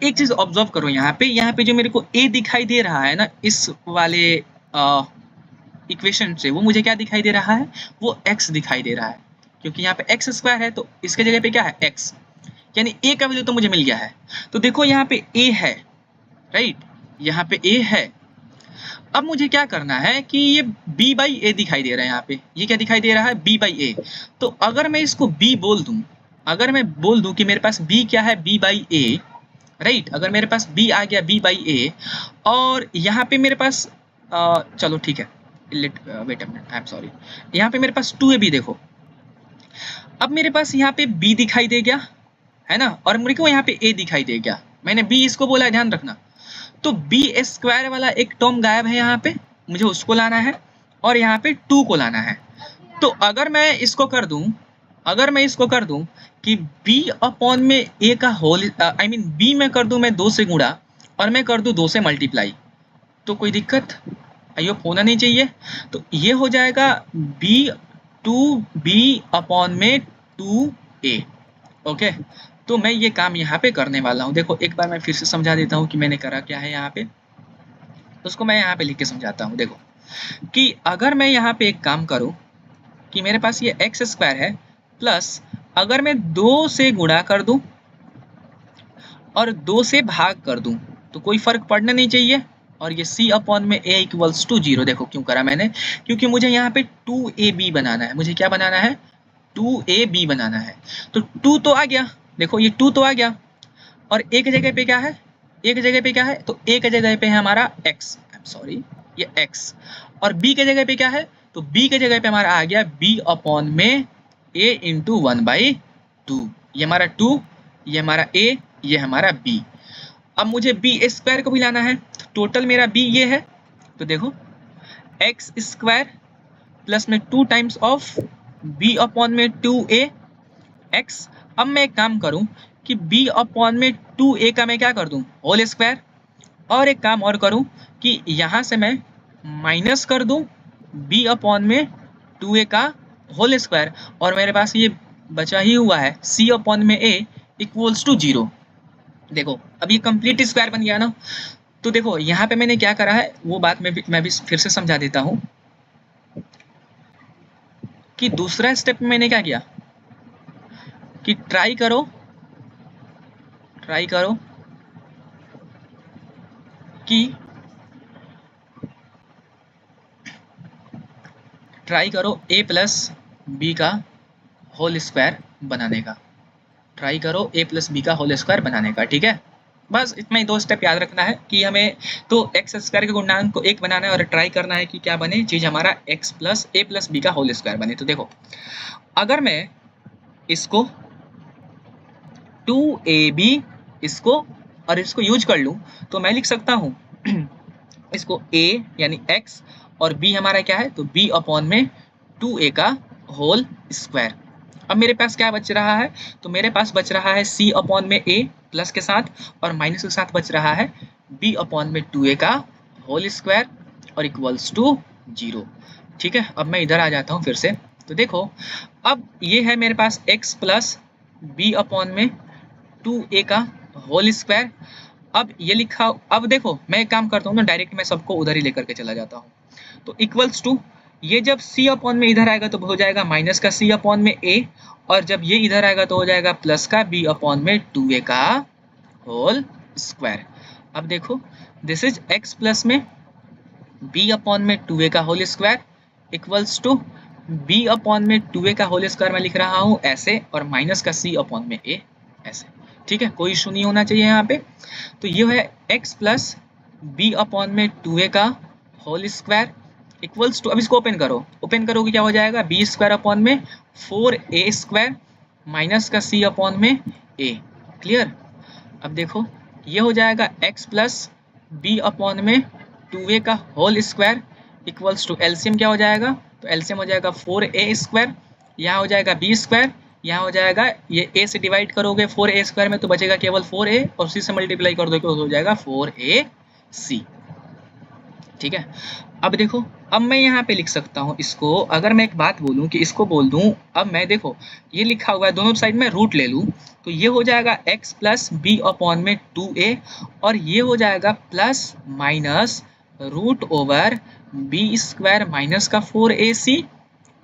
एक चीज ऑब्जर्व करो, यहाँ पे जो मेरे को a दिखाई दे रहा है ना इस वाले इक्वेशन से, वो मुझे क्या दिखाई दे रहा है, वो x दिखाई दे रहा है, क्योंकि यहाँ पे x स्क्वायर है तो इसके जगह पे क्या है, x, यानी a का वैल्यू तो मुझे मिल गया है। तो देखो यहाँ पे a है, राइट, यहाँ पे a है। अब मुझे क्या करना है कि ये b बाई ए दिखाई दे रहा है, यहाँ पे ये क्या दिखाई दे रहा है, b बाई ए। तो अगर मैं इसको b बोल दूं, अगर मैं बोल दूं कि मेरे पास b क्या है, b बाई ए, राइट, अगर मेरे पास b आ गया b बाई ए, और यहाँ पे मेरे पास चलो ठीक है, wait a minute, I am sorry, यहाँ पे मेरे पास 2ab, देखो अब मेरे पास यहाँ पे b दिखाई दे गया है ना, और मेरे को यहाँ पे a दिखाई दे गया, मैंने b इसको बोला, ध्यान रखना। तो बी स्क्वायर वाला एक टर्म गायब है यहाँ पे, मुझे उसको लाना है, और यहाँ पे 2 को लाना है। तो अगर मैं इसको कर दूं, अगर मैं इसको कर दूं कि b अपॉन में a का होल, आई मीन b में कर दूं मैं 2 से गुणा, और मैं कर दूं 2 से मल्टीप्लाई, तो कोई दिक्कत आई होप होना नहीं चाहिए। तो ये हो जाएगा b अपॉन में 2a, ओके। तो मैं ये काम यहाँ पे करने वाला हूँ, देखो एक बार मैं फिर से समझा देता हूँ कि मैंने करा क्या है यहाँ पे, उसको मैं यहाँ पे लिख के समझाता हूँ। देखो कि अगर मैं यहाँ पे एक काम करूँ कि मेरे पास ये एक्स स्क्वायर है, प्लस अगर मैं 2 से गुणा कर दूं और 2 से भाग कर दूं तो कोई फर्क पड़ना नहीं चाहिए, और ये c अपॉन में a इक्वल्स टू 0, देखो क्यों करा मैंने, क्योंकि मुझे यहाँ पे 2ab बनाना है, मुझे क्या बनाना है, 2ab बनाना है। तो 2 तो आ गया, देखो ये 2 तो आ गया, और एक जगह पे क्या है, एक जगह पे क्या है, तो एक जगह पे है हमारा x, आई एम सॉरी, ये x, और b के जगह पे क्या है, तो b के जगह पे हमारा आ गया b अपॉन में a इंटू 1/2, ये हमारा 2, ये हमारा a, ये हमारा b। अब मुझे b स्क्वायर को भी लाना है, तो टोटल मेरा b ये है, तो देखो एक्स स्क्वायर प्लस में 2 टाइम्स ऑफ b अपॉन में 2a x। अब मैं एक काम करूं कि b अपॉन में 2a का मैं क्या कर दूं, होल स्क्वायर, और एक काम और करूं कि यहां से मैं माइनस कर दूं b अपॉन में 2a का होल स्क्वायर, और मेरे पास ये बचा ही हुआ है c अपॉन में a इक्वल्स टू 0। देखो अब ये कंप्लीट स्क्वायर बन गया ना। तो देखो यहाँ पे मैंने क्या करा है, वो बात मैं भी फिर से समझा देता हूँ कि दूसरा स्टेप में मैंने क्या किया कि ट्राई करो कि ट्राई करो ए प्लस बी का होल स्क्वायर बनाने का, ट्राई करो ए प्लस बी का होल स्क्वायर बनाने का, ठीक है। बस इतना ही 2 स्टेप याद रखना है कि हमें तो एक्स स्क्वायर के गुणनखंड को 1 बनाना है और ट्राई करना है कि क्या बने चीज हमारा एक्स प्लस ए प्लस बी का होल स्क्वायर बने। तो देखो अगर मैं इसको 2ab इसको और इसको यूज कर लूं तो मैं लिख सकता हूं इसको a यानी x और b हमारा क्या है तो b अपॉन में 2a का होल स्क्वायर। अब मेरे पास क्या बच रहा है तो मेरे पास बच रहा है c अपॉन में a प्लस के साथ और माइनस के साथ बच रहा है b अपॉन में 2a का होल स्क्वायर और इक्वल्स टू 0। ठीक है, अब मैं इधर आ जाता हूँ फिर से। तो देखो अब ये है मेरे पास x प्लस b अपॉन में 2a का होल स्क्वायर। अब ये लिखा, अब देखो मैं एक काम करता हूँ ना, डायरेक्ट मैं सबको उधर ही लेकर के चला जाता हूँ। तो इक्वल्स टू ये जब c अपॉन में इधर आएगा तो हो जाएगा माइनस का c अपॉन में a और जब ये इधर आएगा तो हो जाएगा प्लस का b अपॉन में 2a का होल स्क्वायर। अब देखो दिस इज x प्लस में b अपॉन में 2a का whole square equals to b upon में 2a का होल स्क्वायर मैं लिख रहा हूँ ऐसे और माइनस का c अपॉन में a ऐसे। ठीक है, कोई इशू नहीं होना चाहिए यहाँ पे। तो ये है x प्लस b अपॉन में 2a का होल स्क्वायर इक्वल्स टू, अब इसको ओपन करो, ओपन करोगे क्या हो जाएगा बी स्क्वायर अपॉन में 4a स्क्वायर माइनस का c अपॉन में a। क्लियर। अब देखो ये हो जाएगा x प्लस बी अपॉन में 2a का whole square equals to LCM क्या हो जाएगा तो एलसीएम हो जाएगा 4a स्क्वायर, यहाँ हो जाएगा b स्क्वायर, यहाँ हो जाएगा ये a से डिवाइड करोगे 4a स्क्वायर में तो बचेगा केवल 4a और c से मल्टीप्लाई कर दोगे तो हो जाएगा 4ac। ठीक है, अब देखो अब मैं यहाँ पे लिख सकता हूँ इसको, अगर मैं एक बात बोलूँ कि इसको बोल दूँ, अब मैं देखो ये लिखा हुआ है दोनों साइड में रूट ले लूँ तो ये हो जाएगा x प्लस बी अपॉन में 2a और ये हो जाएगा plus minus root over b square minus का 4ac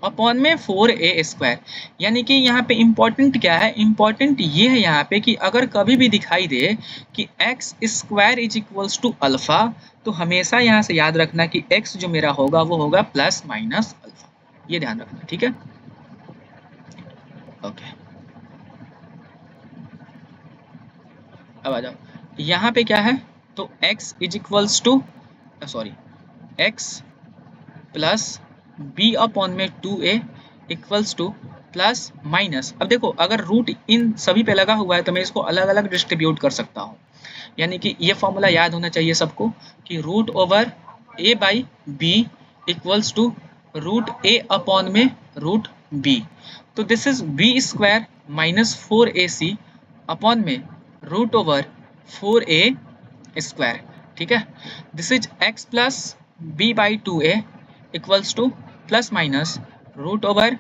अपॉन में 4a स्क्वायर। यानी कि यहाँ पे इम्पोर्टेंट क्या है, इम्पोर्टेंट ये है यहाँ पे कि अगर कभी भी दिखाई दे कि x square is equals to alpha तो हमेशा यहाँ से याद रखना कि x जो मेरा होगा वो होगा प्लस माइनस अल्फा, ये ध्यान रखना। ठीक है, ओके। अब आ जाओ यहाँ पे क्या है तो x is equals to sorry x plus b upon में 2a equals to plus minus, अब देखो अगर रूट इन सभी पे लगा हुआ है तो मैं इसको अलग अलग डिस्ट्रीब्यूट कर सकता हूँ। यानी कि ये फॉर्मूला याद होना चाहिए सबको कि root over a by b equals to root a upon में रूट b। तो this is b square minus 4ac upon में रूट ओवर 4a स्क्वायर। ठीक है, this is x plus b by 2a equals to plus minus root over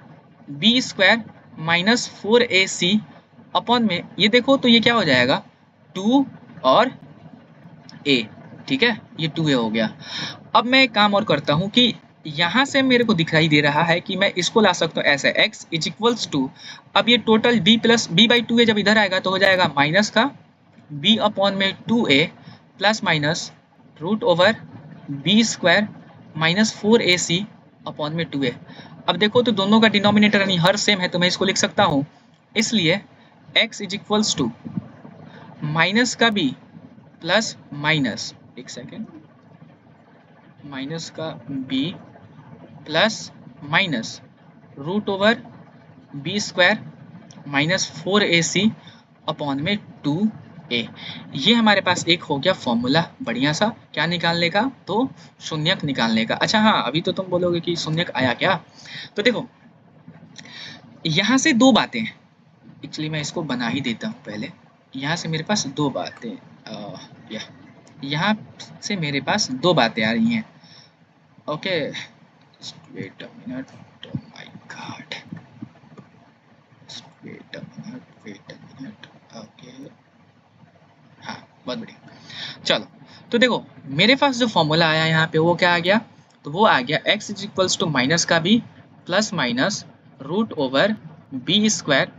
b square minus 4ac upon में ये देखो तो ये क्या हो जाएगा 2 और a। ठीक है, ये 2a हो गया। अब मैं एक काम और करता हूँ कि यहाँ से मेरे को दिखाई दे रहा है कि मैं इसको ला सकता हूँ ऐसे x इज इक्वल्स टू, अब ये total b plus b by 2a जब इधर आएगा तो हो जाएगा माइनस का b अपॉन में 2a plus minus root over b square minus 4ac upon में 2a। अब देखो तो दोनों का डिनोमिनेटर यानी हर सेम है तो मैं इसको लिख सकता हूँ, इसलिए x is equals to minus का b प्लस माइनस एक सेकेंड माइनस का b plus minus root over b square minus 4ac upon में 2a। ये हमारे पास एक हो गया फॉर्मूला बढ़िया सा, क्या निकालने का तो शून्यक निकालने का। अच्छा हाँ, अभी तो तुम बोलोगे कि शून्यक आया क्या, तो देखो यहाँ से दो बातें हैं, एक्चुअली मैं इसको बना ही देता हूँ पहले। यहाँ से मेरे पास दो बातें यहाँ से मेरे पास दो बातें आ रही हैं। Okay wait a minute, my God, wait a minute, okay हाँ बहुत बढ़िया। चलो तो देखो मेरे पास जो फॉर्मूला आया यहाँ पे वो क्या आ गया तो वो आ गया x is equals to minus का b plus minus root over b square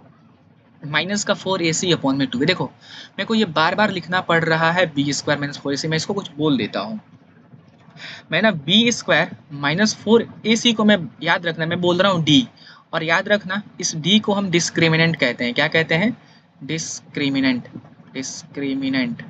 minus का 4ac अपॉन में 2। देखो मेरे को ये बार बार लिखना पड़ रहा है बी स्क्वायर माइनस 4ac, मैं इसको कुछ बोल देता हूँ। मैं ना बी स्क्वायर माइनस 4ac को मैं याद रखना, मैं बोल रहा हूँ डी, और याद रखना इस डी को हम डिस्क्रिमिनेंट कहते हैं। क्या कहते हैं? Discriminant, discriminant.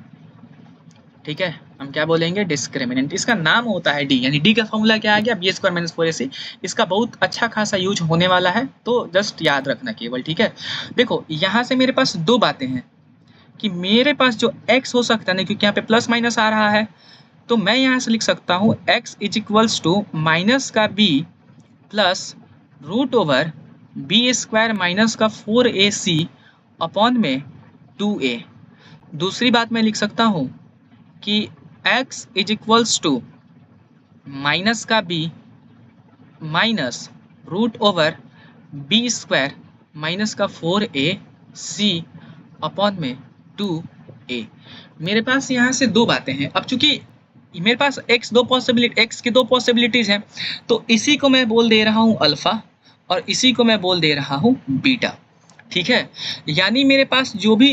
ठीक है, हम क्या बोलेंगे? डिस्क्रिमिनेंट। इसका नाम होता है डी, यानी डी का फॉर्मूला क्या आ गया? B square minus 4ac। इसका बहुत अच्छा खासा यूज होने वाला है, तो जस्ट याद रखना केवल। ठीक है, देखो यहाँ से मेरे पास दो बातें हैं कि मेरे पास जो x हो सकता है ना, क्योंकि यहाँ पे प्लस माइनस आ रहा है, तो मैं यहाँ से लिख सकता हूँ x is equals to minus का b plus root over b square minus का 4ac अपॉन में 2a। दूसरी बात मैं लिख सकता हूँ कि x is equals to minus का b minus root over b square minus का 4ac अपॉन में 2a। मेरे पास यहाँ से दो बातें हैं। अब चूंकि मेरे पास x की दो पॉसिबिलिटीज हैं, तो इसी को मैं बोल दे रहा हूँ अल्फा और इसी को मैं बोल दे रहा हूँ बीटा। ठीक है, यानी मेरे पास जो भी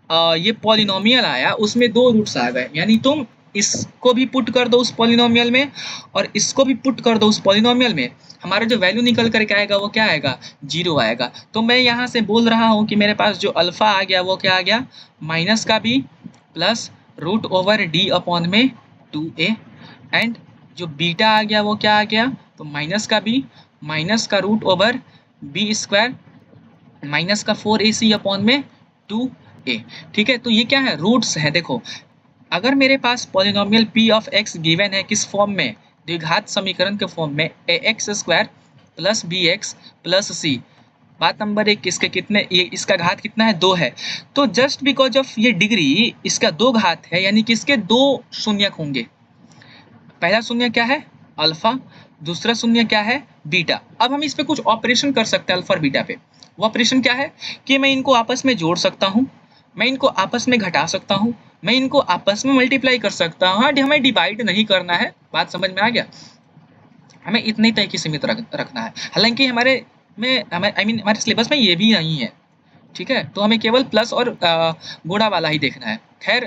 ये पॉलिनोमियल आया उसमें दो रूट्स आ गए, यानी तुम इसको भी पुट कर दो उस पॉलिनोमियल में और इसको भी पुट कर दो उस पॉलिनोमियल में, हमारा जो वैल्यू निकल करके आएगा वो क्या आएगा? 0 आएगा। तो मैं यहाँ से बोल रहा हूँ कि मेरे पास जो अल्फा आ गया वो क्या आ गया? माइनस का b plus root over d upon में 2a, एंड जो बीटा आ गया वो क्या आ गया? तो माइनस का बी माइनस का root over b square minus का 4ac अपॉन में 2a। ठीक है, तो ये क्या है? रूट्स है। देखो, अगर मेरे पास polynomial p of x given है, किस फॉर्म में? द्विघात समीकरण के फॉर्म में, ax square plus bx plus c। बात नंबर एक, इसके कितने, ये इसका घात कितना है? 2 है। तो जस्ट बिकॉज ऑफ ये डिग्री इसका 2 घात है, यानी कि इसके 2 शून्यक होंगे। पहला शून्य क्या है? अल्फा। दूसरा शून्य क्या है? बीटा। अब हम इस पे कुछ ऑपरेशन कर सकते हैं अल्फा और बीटा पे। वो ऑपरेशन क्या है कि मैं इनको आपस में जोड़ सकता हूँ, मैं इनको आपस में घटा सकता हूँ, मैं इनको आपस में मल्टीप्लाई कर सकता हूँ। हाँ, हमें डिवाइड नहीं करना है, बात समझ में आ गया? हमें इतने तक ही सीमित रखना है। हालांकि हमारे में हमारे सिलेबस में ये भी नहीं है। ठीक है, तो हमें केवल प्लस और गुणा वाला ही देखना है। खैर,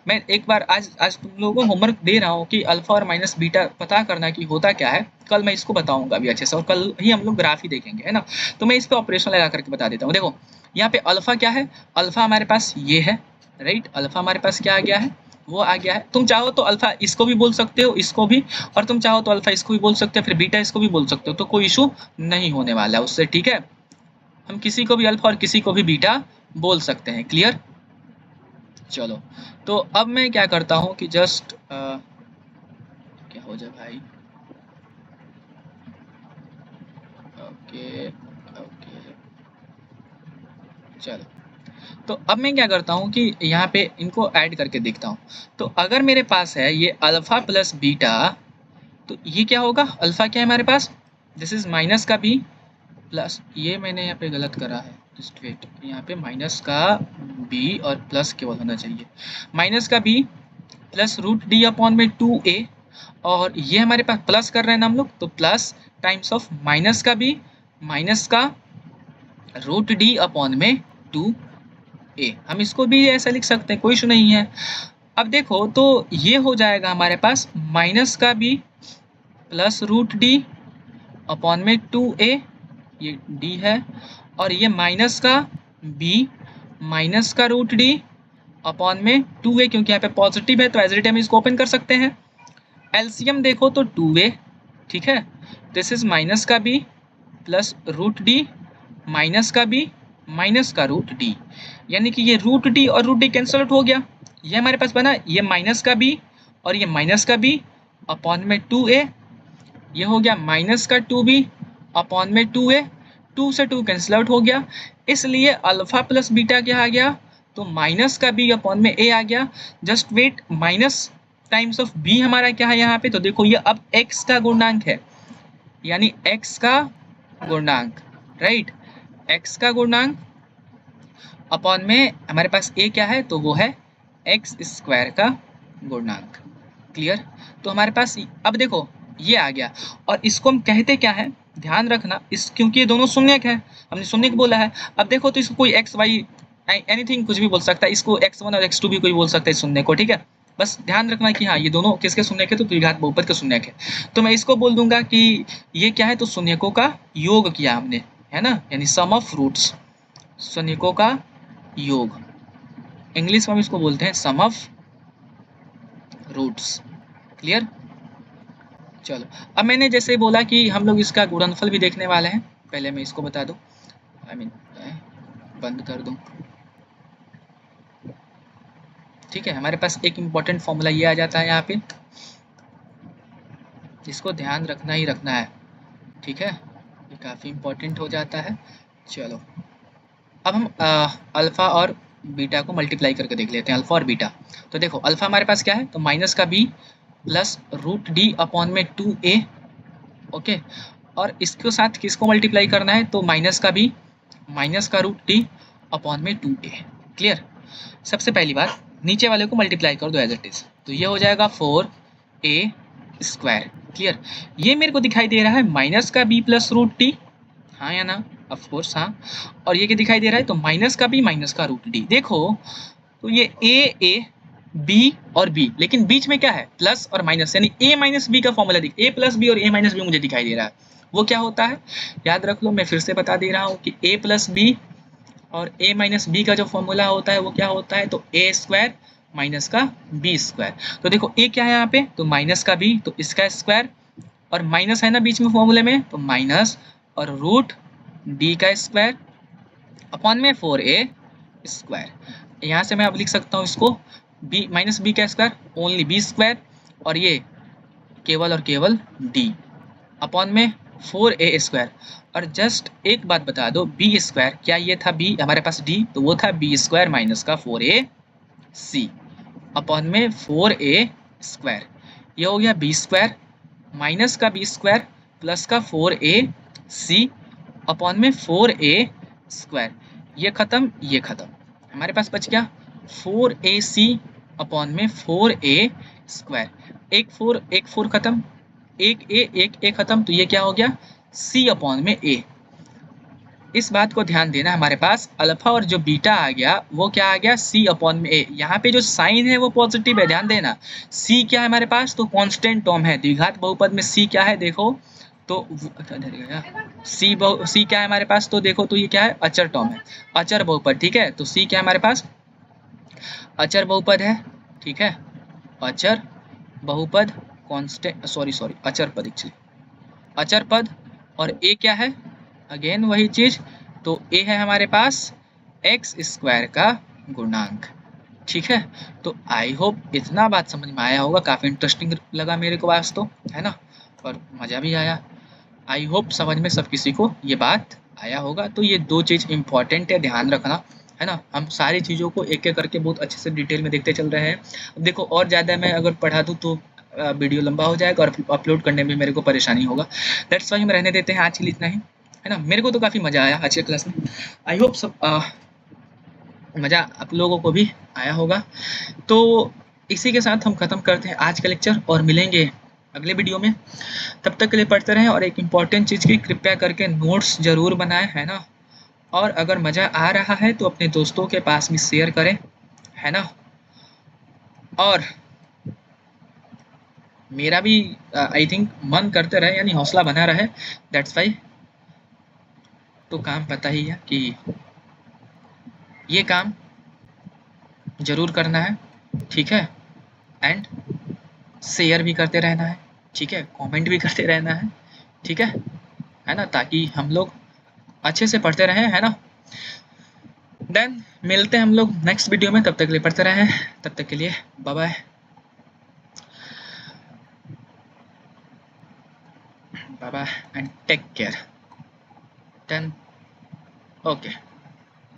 मैं एक बार आज तुम लोगों को होमवर्क दे रहा हूँ कि अल्फा और माइनस बीटा पता करना कि होता क्या है। कल मैं इसको बताऊंगा अभी अच्छे से, और कल ही हम लोग ग्राफ ही देखेंगे, है ना। तो मैं इस पे ऑपरेशन लगा करके बता देता हूँ। देखो यहाँ पे अल्फा क्या है? अल्फा हमारे पास ये है, राइट। अल्फा हमारे पास क्या आ गया है? वो आ गया है। तुम चाहो तो अल्फा इसको भी बोल सकते हो, इसको भी, और तुम चाहो तो अल्फा इसको भी बोल सकते हो, फिर बीटा इसको भी बोल सकते हो, तो कोई इशू नहीं होने वाला है उससे। ठीक है, हम किसी को भी अल्फा और किसी को भी बीटा बोल सकते हैं। क्लियर? चलो, तो अब मैं क्या करता हूँ कि जस्ट क्या हो जाए भाई, ओके ओके, चलो। तो अब मैं क्या करता हूँ कि यहाँ पे इनको ऐड करके देखता हूँ। तो अगर मेरे पास है ये अल्फा प्लस बीटा, तो ये क्या होगा? अल्फा क्या है हमारे पास? दिस इज माइनस का बी प्लस, ये मैंने यहाँ पे गलत करा है, जस्ट वेट, यहाँ पे माइनस का बी और प्लस केवल होना चाहिए, माइनस का b plus root d upon में 2a, और ये हमारे पास प्लस कर रहे हैं ना हम लोग, तो प्लस टाइम्स ऑफ माइनस का बी माइनस का रूट डी अपॉन में 2a। हम इसको भी ऐसा लिख सकते हैं, कोई इशू नहीं है। अब देखो, तो ये हो जाएगा हमारे पास माइनस का b plus root d upon में 2a, ये d है, और ये माइनस का b माइनस का रूट डी अपॉन में 2a, क्योंकि यहाँ पे पॉजिटिव है तो एज इट हम इसको ओपन कर सकते हैं। एलसीएम देखो तो 2a, ठीक है। दिस इज माइनस का b plus root d minus का b माइनस का रूट डी, यानी कि ये रूट डी और रूट डी कैंसल आउट हो गया। ये हमारे पास बना ये माइनस का b और ये माइनस का b अपॉन में 2a, ये हो गया माइनस का 2b अपॉन में 2a, 2 से 2 कैंसिल आउट हो गया, इसलिए अल्फा प्लस बीटा क्या आ गया? तो माइनस का b अपॉन में a आ गया। Just wait, minus times of b हमारा क्या है यहाँ पे? तो देखो ये अब x का गुणांक है, यानी x का गुणांक, राइट, x का गुणांक अपॉन में हमारे पास a क्या है? तो वो है x स्क्वायर का गुणांक। क्लियर? तो हमारे पास अब देखो ये आ गया, और इसको हम कहते क्या है? ध्यान रखना, इस क्योंकि ये दोनों शून्यक है, हमने शून्यक बोला है। अब देखो तो इसको कोई एक्स वाई एनीथिंग कुछ भी बोल सकता है, इसको x1 और x2 भी कोई बोल सकता है शून्य को, ठीक है। बस ध्यान रखना कि हाँ ये दोनों किसके शून्यक है, तो द्विघात बहुपद के शून्यक है। तो मैं इसको बोल दूंगा कि ये क्या है, तो शून्यकों का योग किया हमने, है ना, यानी सम ऑफ रूट्स, शून्यकों का योग। इंग्लिश में हम इसको बोलते हैं सम ऑफ रूट्स। क्लियर? चलो, अब मैंने जैसे बोला कि हम लोग इसका गुणनफल भी देखने वाले हैं। पहले मैं इसको बता दूं, बंद कर दूं। ठीक है, हमारे पास एक इम्पॉर्टेंट फॉर्मूला ये आ जाता है यहाँ पे, जिसको ध्यान रखना ही रखना है। ठीक है, ये काफ़ी इम्पोर्टेंट हो जाता है। चलो, अब हम अल्फ़ा और बीटा को मल्टीप्लाई करके देख लेते हैं, अल्फ़ा और बीटा। तो देखो अल्फ़ा हमारे पास क्या है, तो माइनस का b plus root d upon में 2a। ओके, और इसके साथ किसको मल्टीप्लाई करना है, तो माइनस का बी माइनस का रूट डी अपॉन में 2a। क्लियर? सबसे पहली बात, नीचे वाले को मल्टीप्लाई कर दो एज इट इज, तो ये हो जाएगा 4a स्क्वायर। क्लियर? ये मेरे को दिखाई दे रहा है माइनस का b प्लस रूट डी, हाँ या ना? ऑफ कोर्स हाँ। और ये क्या दिखाई दे रहा है, तो माइनस का b माइनस का रूट डी। देखो तो ये a b और b, लेकिन बीच में क्या है, प्लस और माइनस, यानी a माइनस बी का फॉर्मूला दिख, a प्लस बी और a माइनस बी मुझे दिखाई दे रहा है। वो क्या होता है, याद रख लो, मैं फिर से बता दे रहा हूँ कि a प्लस बी और a माइनस बी का जो फॉर्मूला होता है वो क्या होता है, तो a स्क्वायर माइनस का b स्क्वायर। तो देखो a क्या है यहाँ पे, तो माइनस का b, तो इसका स्क्वायर, और माइनस है ना बीच में फॉर्मूले में, तो माइनस और रूट d का स्क्वायर अपॉन में 4a स्क्वायर। यहाँ से मैं अब लिख सकता हूँ इसको b माइनस बी का स्क्वायर ओनली b स्क्वायर, और ये केवल और केवल d अपॉन में 4a स्क्वायर। और जस्ट एक बात बता दो, बी स्क्वायर क्या ये था, b हमारे पास d, तो वो था b स्क्वायर माइनस का 4ac अपॉन में 4a स्क्वायर। ये हो गया b स्क्वायर माइनस का b स्क्वायर प्लस का 4ac अपॉन में 4a स्क्वायर। ये खत्म, ये खत्म, हमारे पास बच गया 4ac अपॉन में 4a स्क्वायर। एक फोर खत्म, एक ए खत्म, तो ये क्या हो गया, c अपॉन में a। इस बात को ध्यान देना, हमारे पास अल्फा और जो बीटा आ गया वो क्या आ गया, c अपॉन में a। यहाँ पे जो साइन है वो पॉजिटिव है, ध्यान देना। c क्या है हमारे पास, तो कांस्टेंट टर्म है, द्विघात बहुपद में c क्या है, देखो तो c क्या है हमारे पास, तो देखो तो ये क्या है, अचर टर्म है, अचर बहुपद। ठीक है, तो c क्या है हमारे पास, अचर बहुपद है। ठीक है, अचर बहुपद, कांस्टेंट, सॉरी अचर पद, एक्चुअली अचर पद। और a क्या है, अगेन वही चीज, तो a है हमारे पास एक्स स्क्वायर का गुणांक। ठीक है, तो आई होप इतना बात समझ में आया होगा, काफी इंटरेस्टिंग लगा मेरे को आज तो, है ना, और मजा भी आया। आई होप समझ में सब किसी को ये बात आया होगा। तो ये दो चीज इंपॉर्टेंट है, ध्यान रखना, है ना। हम सारी चीज़ों को एक एक करके बहुत अच्छे से डिटेल में देखते चल रहे हैं। अब देखो और ज़्यादा मैं अगर पढ़ा दूँ तो वीडियो लंबा हो जाएगा और अपलोड करने में मेरे को परेशानी होगा। दैट्स वाई हम रहने देते हैं आज के लिए इतना ही, है ना। मेरे को तो काफ़ी मज़ा आया आज के क्लास में। आई होप सब मज़ा आप लोगों को भी आया होगा। तो इसी के साथ हम ख़त्म करते हैं आज का लेक्चर और मिलेंगे अगले वीडियो में। तब तक के लिए पढ़ते रहें, और एक इम्पॉर्टेंट चीज़ की कृपया करके नोट्स ज़रूर बनाएं, है ना। और अगर मज़ा आ रहा है तो अपने दोस्तों के पास भी शेयर करें, है ना। और मेरा भी आई थिंक मन करते रहे, यानी हौसला बना रहे, दैट्स वाई। तो काम पता ही है कि ये काम ज़रूर करना है, ठीक है। एंड शेयर भी करते रहना है, ठीक है, कमेंट भी करते रहना है, ठीक है ना, ताकि हम लोग अच्छे से पढ़ते रहें, है ना। देन मिलते हैं हम लोग नेक्स्ट वीडियो में, तब तक के लिए पढ़ते रहें, तब तक के लिए bye bye, bye bye and take care. Then okay.